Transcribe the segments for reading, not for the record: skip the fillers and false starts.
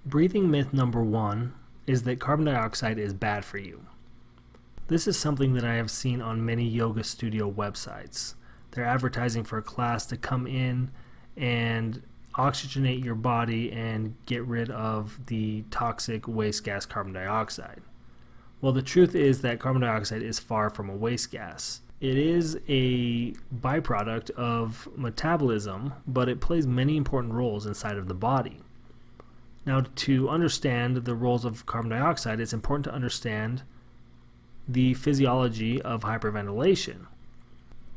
Breathing myth number 1 is that carbon dioxide is bad for you. This is something that I have seen on many yoga studio websites. They're advertising for a class to come in and oxygenate your body and get rid of the toxic waste gas carbon dioxide. Well, the truth is that carbon dioxide is far from a waste gas. It is a byproduct of metabolism, but it plays many important roles inside of the body. Now, to understand the roles of carbon dioxide, it's important to understand the physiology of hyperventilation.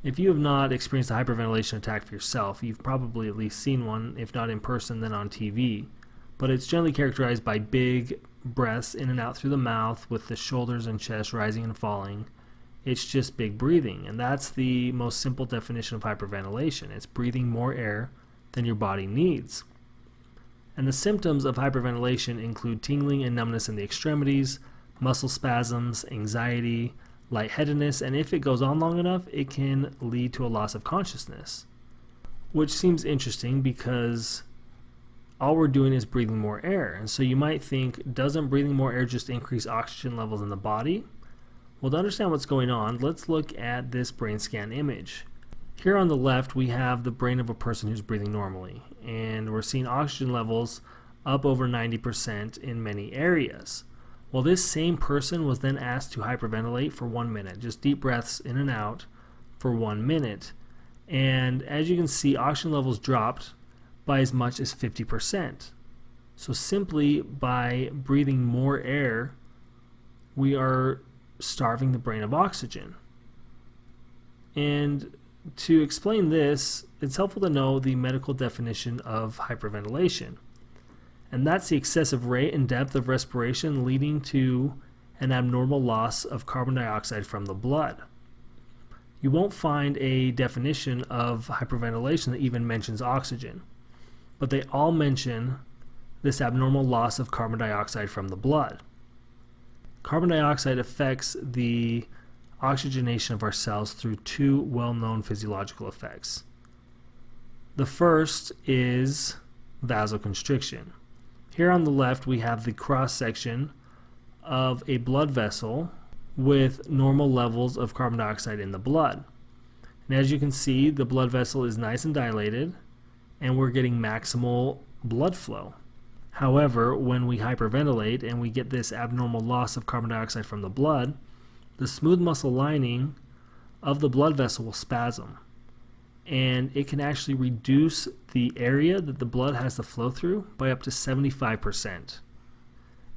If you have not experienced a hyperventilation attack for yourself, you've probably at least seen one, if not in person, then on TV. But it's generally characterized by big breaths in and out through the mouth with the shoulders and chest rising and falling. It's just big breathing, and that's the most simple definition of hyperventilation. It's breathing more air than your body needs. And the symptoms of hyperventilation include tingling and numbness in the extremities, muscle spasms, anxiety, lightheadedness, and if it goes on long enough, it can lead to a loss of consciousness. Which seems interesting because all we're doing is breathing more air. And so you might think, doesn't breathing more air just increase oxygen levels in the body? Well, to understand what's going on, let's look at this brain scan image. Here on the left, we have the brain of a person who's breathing normally, and we're seeing oxygen levels up over 90% in many areas. Well, this same person was then asked to hyperventilate for 1 minute, just deep breaths in and out for 1 minute. And as you can see, oxygen levels dropped by as much as 50%. So simply by breathing more air, we are starving the brain of oxygen. And to explain this, it's helpful to know the medical definition of hyperventilation. And that's the excessive rate and depth of respiration leading to an abnormal loss of carbon dioxide from the blood. You won't find a definition of hyperventilation that even mentions oxygen, but they all mention this abnormal loss of carbon dioxide from the blood. Carbon dioxide affects the oxygenation of our cells through two well-known physiological effects. The first is vasoconstriction. Here on the left we have the cross-section of a blood vessel with normal levels of carbon dioxide in the blood. And as you can see, the blood vessel is nice and dilated and we're getting maximal blood flow. However, when we hyperventilate and we get this abnormal loss of carbon dioxide from the blood, the smooth muscle lining of the blood vessel will spasm, and it can actually reduce the area that the blood has to flow through by up to 75%.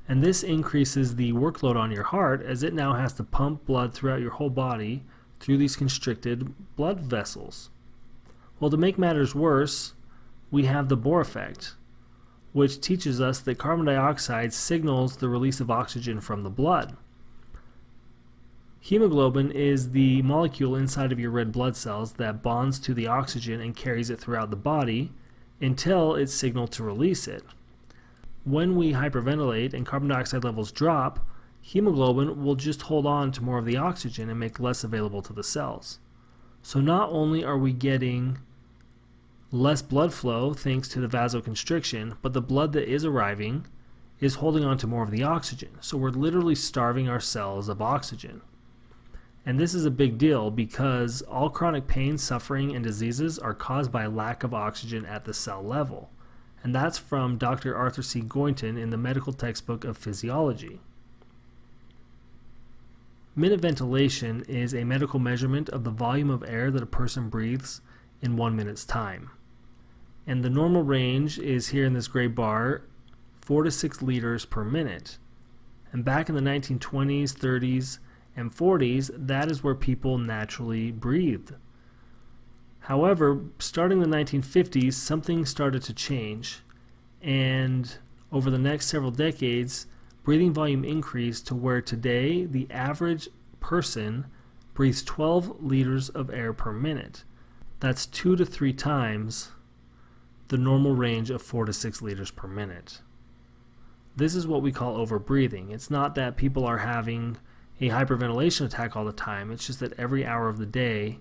And this increases the workload on your heart as it now has to pump blood throughout your whole body through these constricted blood vessels. Well, to make matters worse, we have the BOHR effect, which teaches us that carbon dioxide signals the release of oxygen from the blood. Hemoglobin is the molecule inside of your red blood cells that bonds to the oxygen and carries it throughout the body until it's signaled to release it. When we hyperventilate and carbon dioxide levels drop, hemoglobin will just hold on to more of the oxygen and make less available to the cells. So not only are we getting less blood flow thanks to the vasoconstriction, but the blood that is arriving is holding on to more of the oxygen. So we're literally starving our cells of oxygen. And this is a big deal because all chronic pain, suffering, and diseases are caused by a lack of oxygen at the cell level. And that's from Dr. Arthur C. Goynton in the medical textbook of physiology. Minute ventilation is a medical measurement of the volume of air that a person breathes in 1 minute's time. And the normal range is here in this gray bar, 4 to 6 liters per minute. And back in the 1920s, 30s, and 40s, that is where people naturally breathed. However, starting in the 1950s, something started to change, and over the next several decades, breathing volume increased to where today the average person breathes 12 liters of air per minute. That's 2 to 3 times the normal range of 4 to 6 liters per minute. This is what we call overbreathing. It's not that people are having a hyperventilation attack all the time. It's just that every hour of the day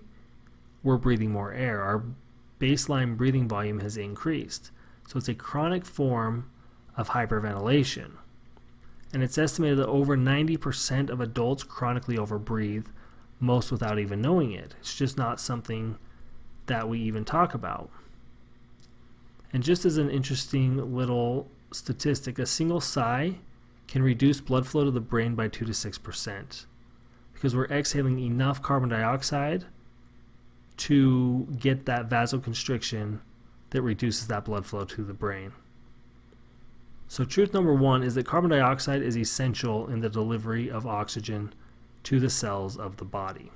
we're breathing more air. Our baseline breathing volume has increased. So it's a chronic form of hyperventilation. And it's estimated that over 90% of adults chronically overbreathe, most without even knowing it. It's just not something that we even talk about. And just as an interesting little statistic, a single sigh can reduce blood flow to the brain by 2 to 6% because we're exhaling enough carbon dioxide to get that vasoconstriction that reduces that blood flow to the brain. So truth number one is that carbon dioxide is essential in the delivery of oxygen to the cells of the body.